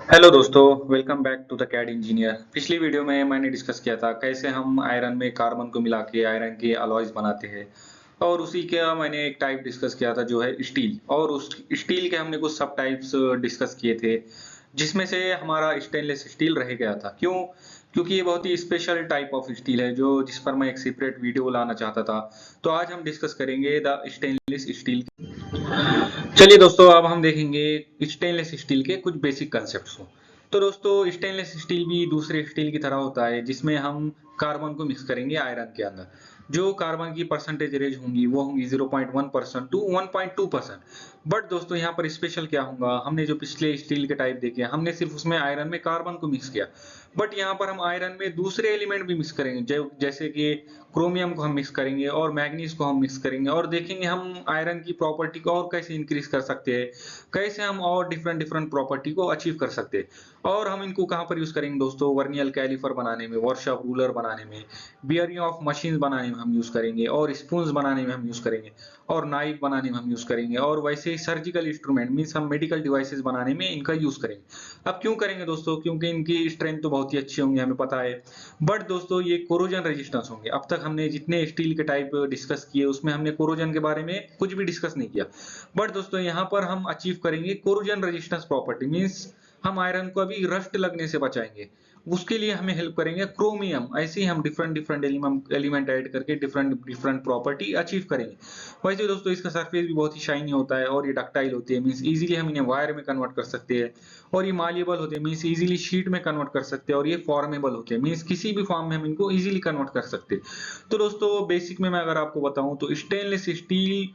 Hello दोस्तों, welcome back to the CAD engineer. पिछली video में मैंने डिस्कस किया था कैसे हम आयरन में कार्बन को मिला के आयरन के अलॉयज बनाते हैं। और उसी का मैंने एक टाइप डिस्कस किया था जो है स्टील, और उस स्टील के हमने कुछ सब टाइप्स डिस्कस किए थे, जिसमें से हमारा स्टेनलेस स्टील रह गया था। क्यों? क्योंकि ये बहुत ही स्पेशल टाइप ऑफ स्टील है जो जिस पर मैं एक सेपरेट वीडियो लाना चाहता था। तो आज हम डिस्कस करेंगे द स्टेनलेस स्टील। चलिए दोस्तों, अब हम देखेंगे स्टेनलेस स्टील के कुछ बेसिक कंसेप्ट्स को। तो दोस्तों, स्टेनलेस स्टील भी दूसरे स्टील की तरह होता है जिसमें हम कार्बन को मिक्स करेंगे आयरन के अंदर। जो कार्बन की परसेंटेज रेंज होंगी वो होंगी 0.1% टू 1.2%। बट दोस्तों, यहाँ पर स्पेशल क्या होगा, हमने जो पिछले स्टील के टाइप देखे हमने सिर्फ उसमें आयरन में कार्बन को मिक्स किया। बट यहाँ पर हम आयरन में दूसरे एलिमेंट भी मिक्स करेंगे, जैसे कि क्रोमियम को हम मिक्स करेंगे और मैग्नीज को हम मिक्स करेंगे, और देखेंगे हम आयरन की प्रॉपर्टी को और कैसे इंक्रीज कर सकते हैं, कैसे हम और डिफरेंट डिफरेंट प्रॉपर्टी को अचीव कर सकते हैं। और हम इनको कहाँ पर यूज करेंगे दोस्तों? वर्नियर कैलिपर बनाने में, वर्कशॉप रूलर बनाने में, बियरिंग ऑफ मशीन बनाने में हम यूज करेंगे, और स्पून्स बनाने में हम यूज करेंगे, और नाइफ बनाने में हम यूज करेंगे, और वैसे ही सर्जिकल इंस्ट्रूमेंट मीन्स हम मेडिकल डिवाइसेस बनाने में इनका यूज करेंगे। अब क्यों करेंगे दोस्तों? क्योंकि इनकी स्ट्रेंथ तो बहुत ही अच्छी होंगी, हमें पता है। बट दोस्तों, ये कोरोजन रेजिस्टेंस होंगे। अब तक हमने जितने स्टील के टाइप डिस्कस किए उसमें हमने कोरोजन के बारे में कुछ भी डिस्कस नहीं किया। बट दोस्तों, यहाँ पर हम अचीव करेंगे कोरोजन रेजिस्टेंस प्रॉपर्टी, मींस हम आयरन को अभी रस्ट लगने से बचाएंगे। उसके लिए हमें हेल्प करेंगे क्रोमियम। ऐसे ही हम डिफरेंट डिफरेंट एलिमेंट ऐड करके डिफरेंट डिफरेंट प्रॉपर्टी अचीव करेंगे। वैसे दोस्तों, इसका सरफेस भी बहुत ही शाइनी होता है और ये डक्टाइल होती है, मींस इजीली हम इन्हें वायर में कन्वर्ट कर सकते हैं। और ये माल्येबल होते हैं, मींस इजीली शीट में कन्वर्ट कर सकते हैं। और ये फॉर्मेबल होते हैं, मींस किसी भी फॉर्म में हम इनको इजीली कन्वर्ट कर सकते हैं। तो दोस्तों, बेसिक में मैं अगर आपको बताऊं तो stainless steel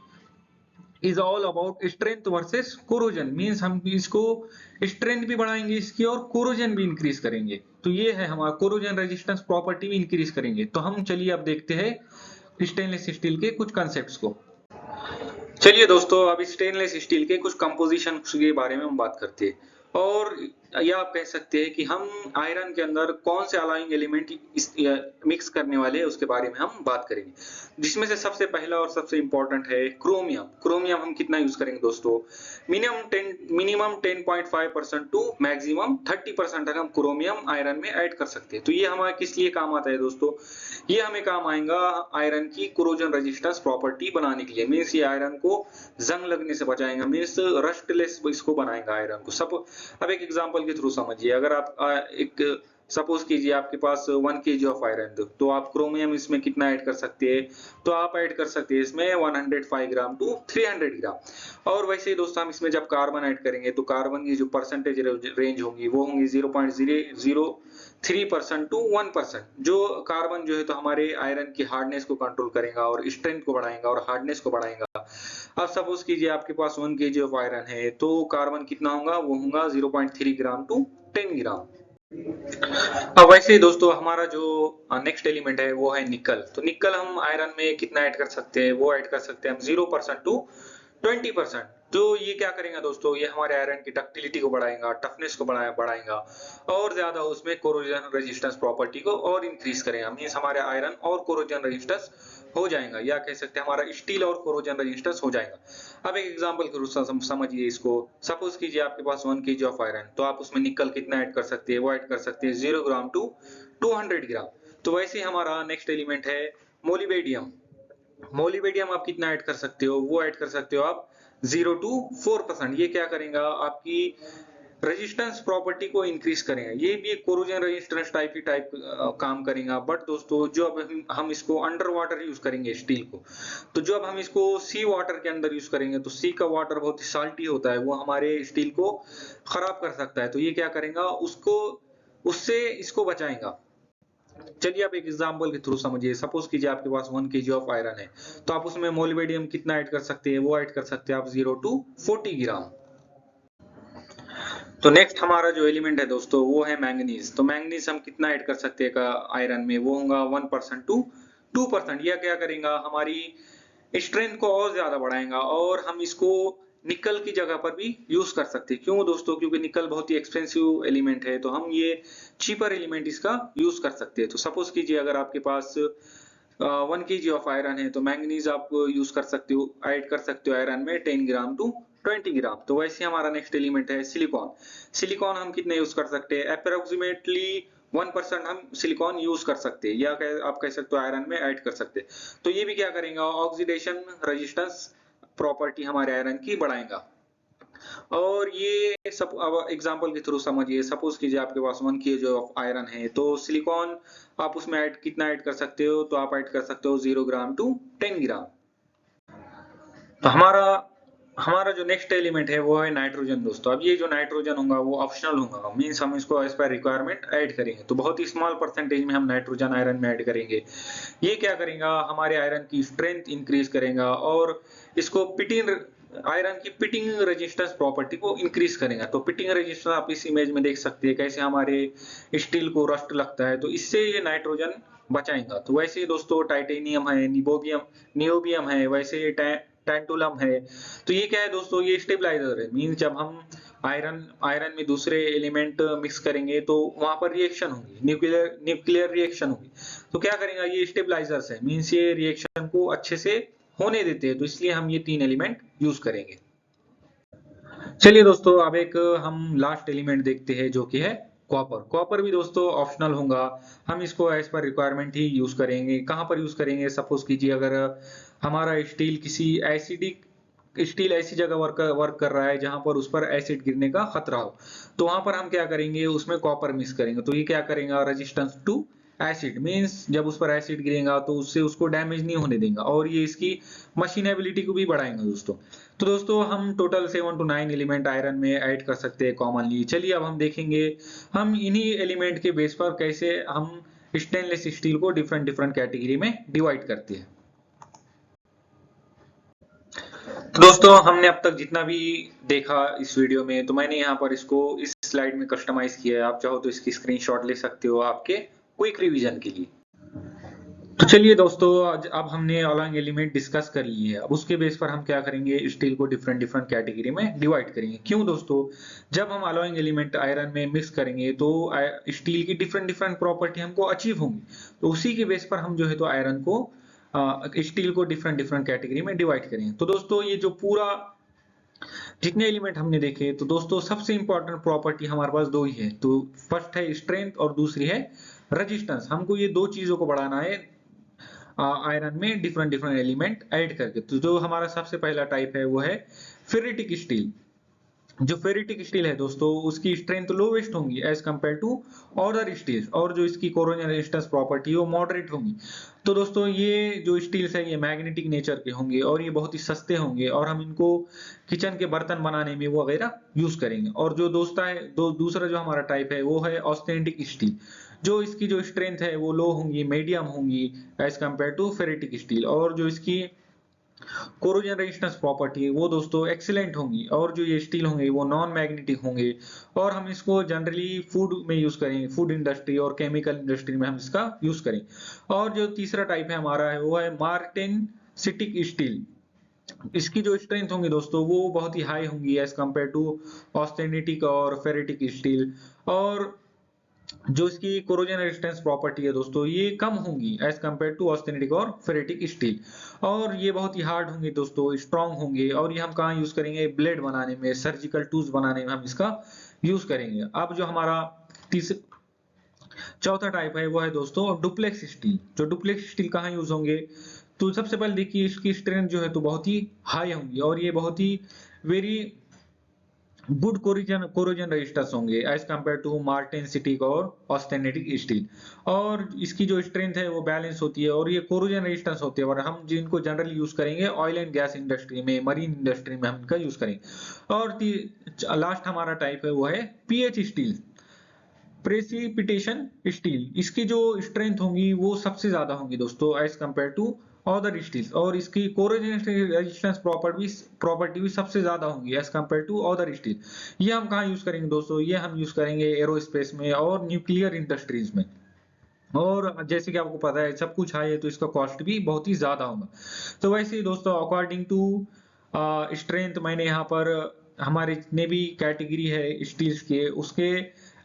is all about strength versus corrosion, means हम इसको स्ट्रेंथ भी बढ़ाएंगे इसकी और कोरोजन भी इंक्रीज करेंगे। तो ये है हमारा कोरोजन रेजिस्टेंस प्रॉपर्टी भी इंक्रीज करेंगे। तो हम चलिए अब देखते हैं स्टेनलेस स्टील के कुछ कंसेप्ट्स को। चलिए दोस्तों, अब स्टेनलेस स्टील के कुछ कंपोजिशन के बारे में हम बात करते हैं। और या आप कह सकते हैं कि हम आयरन के अंदर कौन से अलाइंग एलिमेंट मिक्स करने वाले हैं उसके बारे में हम बात करेंगे। जिसमें से सबसे पहला और सबसे इंपॉर्टेंट है क्रोमियम। क्रोमियम हम कितना यूज करेंगे दोस्तों? मिनिमम 10.5% टू मैक्सिमम 30% तक हम क्रोमियम आयरन में ऐड कर सकते हैं। तो ये हमारे किस लिए काम आता है दोस्तों? ये हमें काम आएगा आयरन की कोरोजन रेजिस्टेंस प्रॉपर्टी बनाने के लिए, मींस ये आयरन को जंग लगने से बचाएगा, मींस रस्टलेस इसको बनाएगा आयरन को। सब अब एक एग्जांपल के थ्रू समझिए। अगर आप एक सपोज कीजिए आपके पास 1 kg ऑफ आयरन, तो आप क्रोमियम इसमें कितना ऐड कर सकते हैं? तो आप ऐड कर सकते हैं इसमें 105 ग्राम टू 300 ग्राम। और वैसे ही दोस्तों, हम इसमें जब कार्बन ऐड करेंगे तो कार्बन की जो परसेंटेज रेंज होगी वो होंगी 0.003% टू 1%। जो कार्बन जो है तो हमारे आयरन की हार्डनेस को कंट्रोल करेगा और स्ट्रेंथ को बढ़ाएगा और हार्डनेस को बढ़ाएगा। अब सपोज कीजिए आपके पास 1 kg ऑफ आयरन है, तो कार्बन कितना होगा? वो होगा 0.3 ग्राम टू 10 ग्राम। अब वैसे ही दोस्तों, हमारा जो नेक्स्ट एलिमेंट है वो है निकल। तो निकल हम आयरन में कितना ऐड कर सकते हैं? वो ऐड कर सकते हैं हम 0% टू 20%। तो ये क्या करेगा दोस्तों? ये हमारे आयरन की डक्टिलिटी को बढ़ाएगा, टफनेस को बढ़ाएगा, और ज्यादा उसमें कोरोजन रेजिस्टेंस प्रॉपर्टी को और इंक्रीज करेगा। मींस हमारे आयरन और कोरोजन रेजिस्टेंस हो जाएगा, या कह सकते हैं हमारा स्टील और कोरोजन रेजिस्टेंस हो जाएगा। अब एक एग्जांपल के रूप समझिए इसको। सपोज कीजिए आपके पास 1 kg ऑफ आयरन, तो आप उसमें निकल कितना ऐड कर सकते हैं? वो ऐड कर सकते हैं 0 ग्राम टू 200 ग्राम। तो वैसे ही हमारा नेक्स्ट एलिमेंट है मोलिबेडियम। मोलिबेडियम आप कितना ऐड कर सकते हो? वो ऐड कर सकते हो आप 0 to 4%। ये क्या करेगा? आपकी रेजिस्टेंस प्रॉपर्टी को इंक्रीज करेगा। ये भी एक कोरोजन रेजिस्टेंस टाइप काम करेगा। बट दोस्तों, जो अब हम इसको अंडर वाटर यूज करेंगे स्टील को, तो जो अब हम इसको सी वाटर के अंदर यूज करेंगे, तो सी का वाटर बहुत ही साल्टी होता है, वो हमारे स्टील को खराब कर सकता है। तो ये क्या करेगा? उसको उससे इसको बचाएगा। चलिए आप एक एग्जांपल के थ्रू समझिए। सपोज कीजिए आपके पास 1 kg ऑफ आयरन है, तो आप उसमें मोलिबेडियम कितना ऐड कर सकते हैं? वो ऐड कर सकते हैं आप 0 to 40 ग्राम। तो नेक्स्ट हमारा जो एलिमेंट है दोस्तों वो है मैंगनीज। तो मैंगनीज हम कितना ऐड कर सकते हैं आयरन में? वो होगा 1% टू 2%। यह क्या करेगा? हमारी स्ट्रेंथ को और ज्यादा बढ़ाएगा, और हम इसको निकल की जगह पर भी यूज कर सकते हैं। क्यों दोस्तों? क्योंकि निकल बहुत ही एक्सपेंसिव एलिमेंट है, तो हम ये चीपर एलिमेंट इसका यूज कर सकते हैं। तो सपोज कीजिए अगर आपके पास 1 kg ऑफ आयरन है, तो मैंगनीज आप यूज कर सकते हो, ऐड कर सकते हो आयरन में 10 ग्राम टू 20 ग्राम। तो वैसे हमारा नेक्स्ट एलिमेंट है सिलिकॉन। सिलिकॉन हम कितने यूज कर सकते हैं? अप्रोक्सीमेटली 1% हम सिलिकॉन यूज कर सकते हैं, या आप कह सकते हो आयरन में ऐड कर सकते हैं। तो ये भी क्या करेगा? ऑक्सीडेशन रेजिस्टेंस प्रॉपर्टी हमारे आयरन की बढ़ाएगा। और ये सब अब एग्जांपल के थ्रू समझिए। सपोज कीजिए आपके पास 1 kg ऑफ आयरन है, तो सिलिकॉन आप उसमें ऐड कितना ऐड कर सकते हो? तो आप ऐड कर सकते हो 0 ग्राम टू 10 ग्राम। तो हमारा हमारा जो नेक्स्ट एलिमेंट है वो है नाइट्रोजन दोस्तों। अब ये जो नाइट्रोजन होगा वो ऑप्शनल होगा, मींस हम इसको एज पर रिक्वायरमेंट ऐड करेंगे। तो बहुत ही स्मॉल परसेंटेज में हम नाइट्रोजन आयरन में ऐड करेंगे। ये क्या करेगा? हमारे आयरन की स्ट्रेंथ इंक्रीज करेगा और इसको पिटिंग आयरन की पिटिंग रेजिस्टेंस प्रॉपर्टी को इंक्रीज करेगा। तो पिटिंग रेजिस्टेंस आप इस इमेज में देख सकते हैं कैसे हमारे स्टील को रस्ट लगता है, तो इससे ये नाइट्रोजन बचाएगा। तो वैसे दोस्तों टाइटेनियम है, नियोबियम है, वैसे टैंटुलम है। तो ये क्या है दोस्तों? ये स्टेबलाइजर है। मीन जब हम आयरन में दूसरे एलिमेंट मिक्स करेंगे तो वहां पर रिएक्शन होगी, न्यूक्लियर रिएक्शन होगी। तो क्या करेगा? ये स्टेबलाइजर्स है, मीन्स ये रिएक्शन को अच्छे से होने देते हैं। तो इसलिए हम ये 3 एलिमेंट यूज करेंगे। चलिए दोस्तों, अब एक हम लास्ट एलिमेंट देखते हैं जो कि है कॉपर। कॉपर भी दोस्तों ऑप्शनल होगा, हम इसको एज पर रिक्वायरमेंट ही यूज करेंगे। कहां पर यूज करेंगे? सपोज कीजिए अगर हमारा स्टील किसी एसिडिक स्टील ऐसी जगह वर्क कर रहा है जहां पर उस पर एसिड गिरने का खतरा हो, तो वहां पर हम क्या करेंगे? उसमें कॉपर मिक्स करेंगे। तो ये क्या करेगा? रेजिस्टेंस टू एसिड, मींस जब उस पर एसिड गिरेगा तो उससे उसको डैमेज नहीं होने देगा, और ये इसकी मशीनेबिलिटी को भी बढ़ाएगा दोस्तों। तो दोस्तों हम टोटल 7 to 9 एलिमेंट आयरन में ऐड कर सकते हैं कॉमनली। चलिए अब हम देखेंगे हम इन्हीं एलिमेंट के बेस पर कैसे हम स्टेनलेस स्टील को डिफरेंट डिफरेंट कैटेगरी में डिवाइड करते हैं। तो दोस्तों हमने अब तक जितना भी देखा इस वीडियो में, तो मैंने यहाँ पर इसको इस स्लाइड में कस्टमाइज किया है। आप चाहो तो इसकी स्क्रीनशॉट ले सकते हो आपके क्विक रिवीजन के लिए। तो चलिए दोस्तों, आज अब हमने अलॉन्ग एलिमेंट डिस्कस कर लिए हैं। अब उसके बेस पर हम क्या करेंगे? स्टील को डिफरेंट डिफरेंट कैटेगरी में डिवाइड करेंगे। क्यों दोस्तों? जब हम अलॉन्ग एलिमेंट आयरन में मिक्स करेंगे तो स्टील की डिफरेंट डिफरेंट प्रॉपर्टी हमको अचीव होंगी। तो उसी के बेस पर हम जो है तो आयरन को स्टील को डिफरेंट डिफरेंट कैटेगरी में डिवाइड करेंगे। तो दोस्तों ये जो पूरा जितने एलिमेंट हमने देखे, तो दोस्तों सबसे इंपॉर्टेंट प्रॉपर्टी हमारे पास दो ही है। तो फर्स्ट है स्ट्रेंथ और दूसरी है रेजिस्टेंस। हमको ये दो चीजों को बढ़ाना है आयरन में डिफरेंट डिफरेंट एलिमेंट ऐड करके। तो जो हमारा सबसे पहला टाइप है वो है फेरिटिक स्टील। जो फेरिटिक स्टील है दोस्तों उसकी स्ट्रेंथ लोवेस्ट होंगी as compare to other steels, और जो इसकी कोरोजन रेजिस्टेंस प्रॉपर्टी है वो मॉडरेट होंगी। तो दोस्तों ये जो स्टील्स है ये मैग्नेटिक नेचर के होंगे और ये बहुत ही सस्ते होंगे, और हम इनको किचन के बर्तन बनाने में वो वगैरह यूज करेंगे। और जो दूसरा जो हमारा टाइप है वो है ऑस्टेनिटिक स्टील। जो इसकी जो स्ट्रेंथ है वो लो होंगी, मीडियम होंगी as compare to ferritic steel, और जो इसकी कोरोजन रेजिस्टेंस प्रॉपर्टी है वो दोस्तों एक्सीलेंट होंगी, और जो ये स्टील होंगे वो नॉन मैग्नेटिक होंगे। और हम इसको जनरली फूड में यूज करेंगे, फूड इंडस्ट्री और केमिकल इंडस्ट्री में हम इसका यूज करेंगे। और जो तीसरा टाइप है हमारा है वो है मार्टेनसिटिक स्टील। इसकी जो स्ट्रेंथ होंगी दोस्तों वो बहुत ही हाई होंगी एज कंपेयर टू ऑस्टेनिटिक और फेरिटिक स्टील, और जो इसकी कोरोजन रेजिस्टेंस प्रॉपर्टी है दोस्तों ये कम होंगी एज कंपेयर टू ऑस्टेनिटिक और फेरिटिक स्टील। और ये बहुत ही हार्ड होंगे दोस्तों, स्ट्रॉन्ग होंगे, और ये हम कहाँ यूज करेंगे? ब्लेड बनाने में, सर्जिकल टूल्स बनाने में हम इसका यूज करेंगे। अब जो हमारा चौथा टाइप है वो है दोस्तों डुप्लेक्स स्टील। जो डुप्लेक्स स्टील कहाँ यूज होंगे? तो सबसे पहले देखिए इसकी स्ट्रेंथ जो है तो बहुत ही हाई होंगी, और ये बहुत ही वेरी गुड कोरोजन रेजिस्टेंस होंगे एज कंपेयर टू मार्टेनसिटिक और ऑस्टेनिटिक स्टील। और इसकी जो स्ट्रेंथ है वो बैलेंस होती है, और ये कोरोजन रेजिस्टेंस होती है। और हम जिनको जनरली यूज करेंगे ऑयल एंड गैस इंडस्ट्री में, मरीन इंडस्ट्री में हम इनका यूज करेंगे। और लास्ट हमारा टाइप है वो है पीएच स्टील, प्रेसिपिटेशन स्टील। इसकी जो स्ट्रेंथ होंगी वो सबसे ज्यादा होंगी दोस्तों as compare to other steels, और इसकी कोरोजन रेजिस्टेंस प्रॉपर्टी भी सबसे ज्यादा होंगी as compare to other steel. ये हम कहाँ यूज करेंगे दोस्तों? ये हम यूज करेंगे एरोस्पेस में और न्यूक्लियर इंडस्ट्रीज में। और जैसे कि आपको पता है सब कुछ हाई है तो इसका कॉस्ट भी बहुत ही ज्यादा होगा। तो वैसे ही दोस्तों अकॉर्डिंग टू स्ट्रेंथ मैंने यहाँ पर हमारे जितने भी कैटेगरी है स्टील्स के उसके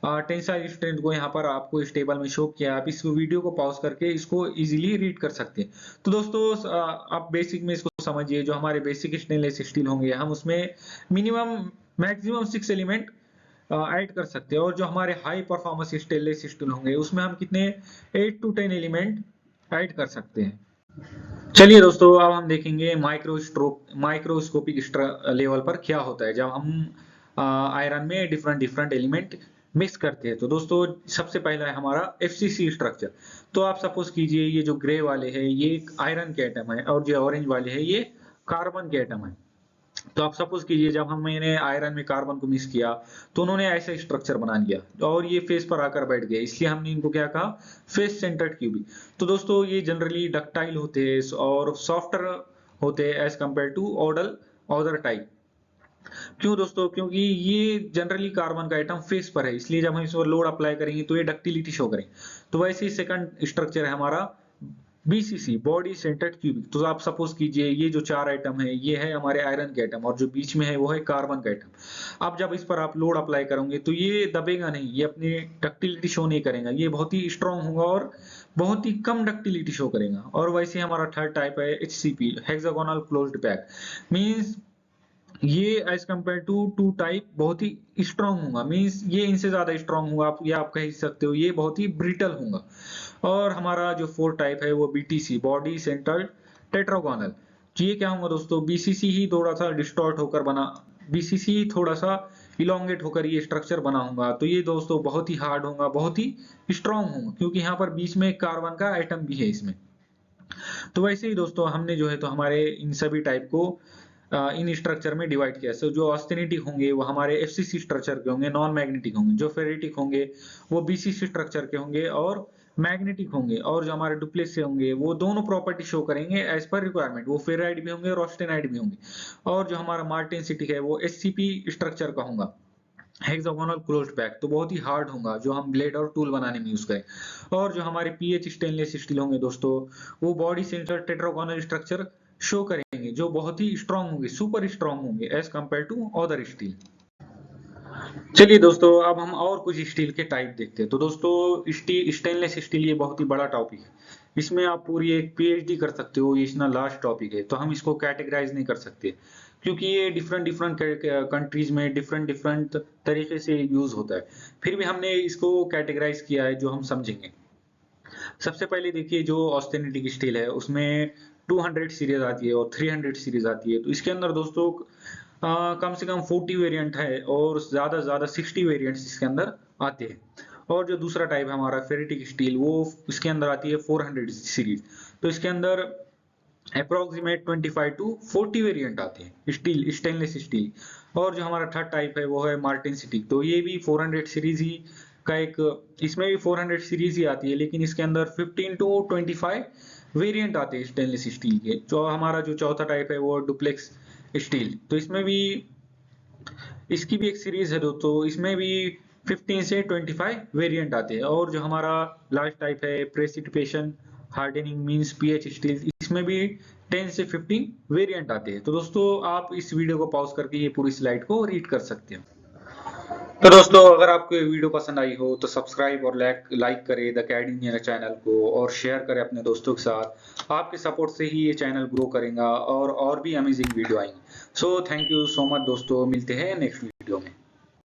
टेंसाइल स्ट्रेंथ को यहाँ पर आपको इस टेबल में शो किया है। आप इस वीडियो को पॉज करके इसको इजीली रीड कर सकते हैं। तो दोस्तों आप बेसिक में इसको समझिए, जो हमारे बेसिक स्टेनलेस स्टील होंगे हम उसमें मिनिमम मैक्सिमम 6 एलिमेंट ऐड कर सकते हैं, और जो हमारे हाई परफॉर्मेंस स्टेनलेस स्टील होंगे उसमें हम कितने 8 to 10 एलिमेंट ऐड कर सकते हैं। चलिए दोस्तों, अब हम देखेंगे माइक्रोस्कोपिक लेवल पर क्या होता है जब हम आयरन में डिफरेंट डिफरेंट एलिमेंट मिक्स करते हैं। तो दोस्तों सबसे पहला है हमारा FCC स्ट्रक्चर। तो आप सपोज कीजिए ये जो ग्रे वाले है ये आयरन के एटम है, और जो ऑरेंज वाले है ये कार्बन के एटम है। तो आप सपोज कीजिए जब मैंने आयरन में कार्बन को मिक्स किया तो उन्होंने ऐसा स्ट्रक्चर बना लिया और ये फेस पर आकर बैठ गए, इसलिए हमने इनको क्या कहा, फेस सेंटर्ड क्यूबिक। तो दोस्तों ये जनरली डक्टाइल होते हैं और सॉफ्टर होते हैं as compare to other type. क्यों दोस्तों? क्योंकि ये जनरली कार्बन का एटम फेस पर है, इसलिए जब हम इस पर लोड अप्लाई करेंगे तो ये डक्टिलिटी शो करेंगे। तो वैसे ही सेकंड स्ट्रक्चर है हमारा BCC, बॉडी सेंटर्ड क्यूबिक। तो आप सपोज कीजिए ये जो 4 आइटम है ये है हमारे आयरन के एटम, और जो बीच में है वो है कार्बन का एटम। अब जब इस पर आप लोड अप्लाई करोगे तो ये दबेगा नहीं, ये अपनी डक्टिलिटी शो नहीं करेगा, ये बहुत ही स्ट्रांग होगा और बहुत ही कम डक्टिलिटी शो करेगा। और वैसे हमारा थर्ड टाइप है HCP, hexagonal closed pack. Means ये as compare to two type बहुत ही स्ट्रांग होगा, मींस ये इनसे ज्यादा स्ट्रांग होगा, आप या आप कह सकते हो ये बहुत ही ब्रिटल होगा। और हमारा जो फोर्थ टाइप है वो BTC, बॉडी सेंटर्ड टेट्रागोनल। तो ये क्या होगा दोस्तों, BCC ही थोड़ा सा डिस्टॉर्ट होकर बना, BCC ही थोड़ा सा इलोंगेट होकर ये स्ट्रक्चर बना होगा। तो ये दोस्तों बहुत ही हार्ड होगा, बहुत ही स्ट्रांग होगा, क्योंकि यहाँ पर बीच में कार्बन का एटम भी है इसमें। तो वैसे ही दोस्तों हमने जो है तो हमारे इन सभी टाइप को इन स्ट्रक्चर में डिवाइड किया। सो जो ऑस्टेनिटिक होंगे वो हमारे FCC स्ट्रक्चर के होंगे, नॉन मैग्नेटिक होंगे। जो फेरेटिक होंगे वो BCC स्ट्रक्चर के होंगे और मैग्नेटिक होंगे। और जो हमारे डुप्लेक्स से होंगे वो दोनों प्रॉपर्टी शो करेंगे एज पर रिक्वायरमेंट, वो फेराइड भी होंगे और ऑस्टेनाइड भी होंगे। और जो हमारा मार्टेंसिटिक है वो SCP स्ट्रक्चर का होगा, हेक्सागोनल क्लोज्ड पैक। तो बहुत ही हार्ड होगा, जो हम ब्लेड और टूल बनाने में यूज करें। और जो हमारे PH स्टेनलेस स्टील होंगे दोस्तों वो body centre tetragonal structure show करेंगे, जो बहुत ही स्ट्रांग होंगे, सुपर स्ट्रांग होंगे as compare to other steel. चलिए दोस्तों अब हम और कुछ स्टील के टाइप देखते हैं। तो दोस्तों स्टेनलेस स्टील ये बहुत ही बड़ा टॉपिक है, इसमें आप पूरी एक PhD कर सकते हो, ये इतना लास्ट टॉपिक है। तो हम इसको कैटेगराइज नहीं कर सकते, क्योंकि ये डिफरेंट डिफरेंट कंट्रीज में डिफरेंट डिफरेंट तरीके से यूज होता है। फिर भी हमने इसको कैटेगराइज किया है जो हम समझेंगे। सबसे पहले देखिए जो ऑस्टेनिटिक स्टील है उसमें 200 सीरीज आती है और 300 सीरीज आती है। तो इसके अंदर दोस्तों कम से कम 40 वेरिएंट है और ज्यादा से ज्यादा 60 वेरिएंट्स इसके अंदर आते हैं। और जो दूसरा टाइप है हमारा फेरेटिक स्टील, वो इसके अंदर आती है 400 सीरीज। तो इसके अंदर अप्रोक्सीमेट 25 to 40 वेरिएंट आते हैं स्टील, स्टेनलेस स्टील। और जो हमारा थर्ड टाइप है वो है मार्टेंसिटिक। तो ये भी 400 सीरीज ही का एक, इसमें भी 400 सीरीज ही आती है, लेकिन इसके अंदर 15 to 25 वेरिएंट आते हैं स्टेनलेस स्टील के। जो हमारा जो चौथा टाइप है वो डुप्लेक्स स्टील। तो इसमें भी इसकी भी एक सीरीज है दोस्तों, इसमें भी 15 से 25 वेरिएंट आते हैं। और जो हमारा लास्ट टाइप है precipitation hardening means PH steel, इसमें भी 10 से 15 वेरिएंट आते हैं। तो दोस्तों आप इस वीडियो को पॉज करके ये पूरी स्लाइड को रीड कर सकते हो। तो दोस्तों अगर आपको ये वीडियो पसंद आई हो तो सब्सक्राइब और लाइक करें द कैड इंजीनियर चैनल को, और शेयर करें अपने दोस्तों के साथ। आपके सपोर्ट से ही ये चैनल ग्रो करेगा और भी अमेजिंग वीडियो आएंगी। So thank you so much दोस्तों, मिलते हैं नेक्स्ट वीडियो में।